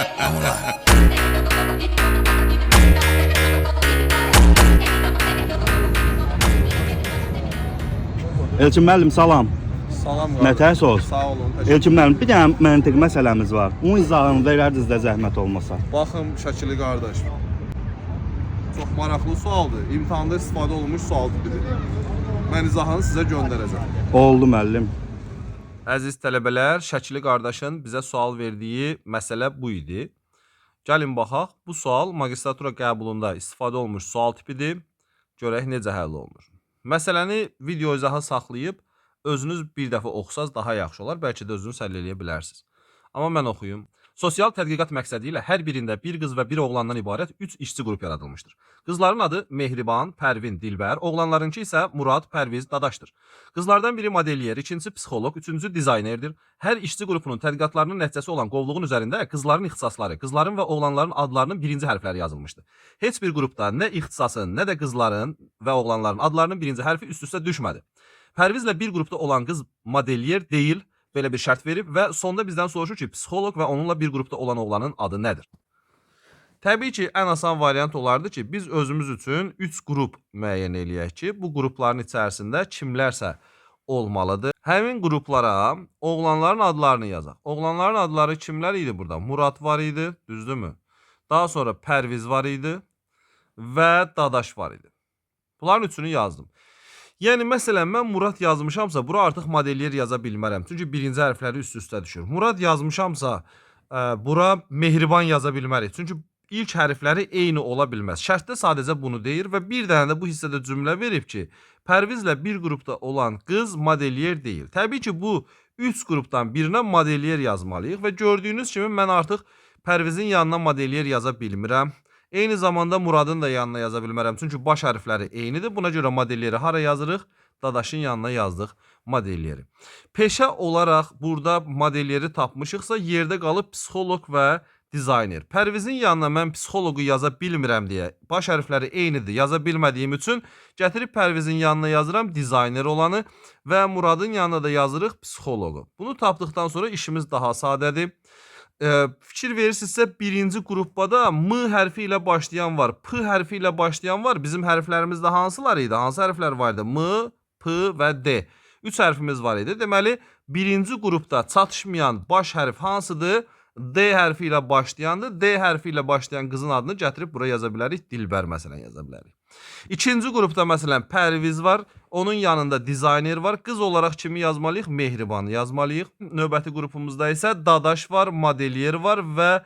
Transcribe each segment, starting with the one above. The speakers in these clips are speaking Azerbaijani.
Amına. Elçin müəllim salam. Salam Nə tərs olsun? Sağ olun, təşəkkür. Elçin müəllim bir dənə məntiq məsələmiz var. Onun izahını verərdiniz də zəhmət olmasa. Baxın Şəkili qardaş. Çox maraqlı sualdır. İmtahanda istifadə olunmuş sual tipidir. Mən izahını sizə göndərəcəm. Oldu müəllim. Əziz tələbələr, Şəkili qardaşın bizə sual verdiyi məsələ bu idi. Gəlin baxaq, bu sual magistratura qəbulunda istifadə olunmuş sual tipidir. Görək necə həll olunur. Məsələni video izaha saxlayıb özünüz bir dəfə oxusaz daha yaxşı olar. Bəlkə də özünüz həll eləyə bilərsiniz. Amma mən oxuyum. Sosial tədqiqat məqsədi ilə hər birində bir qız və bir oğlandan ibarət 3 işçi qrup yaradılmışdır. Qızların adı Mehriban, Pərvin, Dilbər, oğlanlarınki isə Murad, Pərviz, Dadaşdır. Qızlardan biri modelyer, ikincisi psixoloq, üçüncüsü dizaynerdir. Hər işçi qrupunun tədqiqatlarının nəticəsi olan qovluğun üzərində qızların ixtisasları, qızların və oğlanların adlarının birinci hərfləri yazılmışdır. Heç bir qrupda nə ixtisasın, nə də qızların və oğlanların adlarının birinci hərfi üst-üstə düşmədi. Pərvizlə bir qrupda olan qız modelyer deyil, belə bir şərt verib və sonda bizdən soruşur ki, psixoloq və onunla bir qrupda olan oğlanın adı nədir? Təbii ki, ən asan variant olardı ki, biz özümüz üçün 3 qrup müəyyən eləyək ki, bu qrupların içərisində kimlərsə olmalıdır. Həmin qruplara oğlanların adlarını yazaq. Oğlanların adları kimlər idi burada? Murad var idi, düzdürmü? Daha sonra Pərviz var idi və Dadaş var idi. Bunların üçünü yazdım. Yəni, məsələn, mən Murad yazmışamsa, bura artıq modelyer yaza bilmərəm. Çünki birinci hərfləri üst-üstə düşür. Murad yazmışamsa, bura Mehriban yaza bilmərik. Çünki ilk hərfləri eyni ola bilməz. Şərtdə sadəcə bunu deyir və bir dənə də bu hissədə cümlə verib ki, Pərvizlə bir qrupda olan qız modelyer deyil. Təbii ki, bu 3 qrupdan birinə modelyer yazmalıyıq və gördüyünüz kimi mən artıq Pərvizin yanına modelyer yaza bilmirəm. Eyni zamanda Muradın da yanına yaza bilmərəm. Çünki baş hərfləri eynidir. Buna görə modelyeri hara yazırıq? Dadaşın yanına yazdıq modelyeri. Peşə olaraq burada modelyeri tapmışıqsa yerdə qalıb psixoloq və dizayner. Pərvizin yanına mən psixoloqu yaza bilmirəm deyə baş hərfləri eynidir. Yaza bilmədiyim üçün gətirib Pərvizin yanına yazıram dizayner olanı və Muradın yanına da yazırıq psixoloqu. Bunu tapdıqdan sonra işimiz daha sadədir. Fikir verirsinizsə birinci qrupda M hərfi ilə başlayan var, P hərfi ilə başlayan var. Bizim hərflərimizdə hansılar idi? Hansı hərflər var idi? M, P və D. 3 hərfimiz var idi. Deməli, birinci qrupda çatışmayan baş hərf hansıdır? D hərfi ilə başlayandır. D hərfi ilə başlayan qızın adını gətirib buraya yaza bilərik. Dilbər məsələn yaza bilərik. İkinci qrupda məsələn Pərviz var. Onun yanında dizayner var. Qız olaraq kimi yazmalıyıq? Mehribanı yazmalıyıq. Növbəti qrupumuzda isə Dadaş var, modelyer var və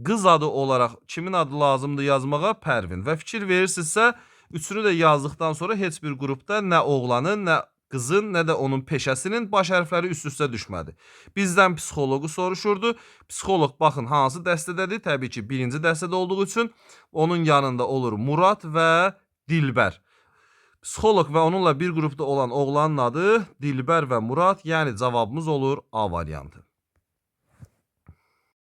qız adı olaraq kimin adı lazımdır yazmağa? Pərvin. Və fikir verirsinizsə, üçünü də yazdıqdan sonra heç bir qrupda nə oğlanın, nə qızın, nə də onun peşəsinin baş hərfləri üst-üstə düşmədi. Bizdən psixoloqu soruşurdu. Psixoloq baxın hansı dəstədədir? Təbii ki, birinci dəstədə olduğu üçün onun yanında olur Murad və Dilbər. Psixoloq və onunla bir qrupda olan oğlanın adı Dilbər və Murad, yəni cavabımız olur A variantı.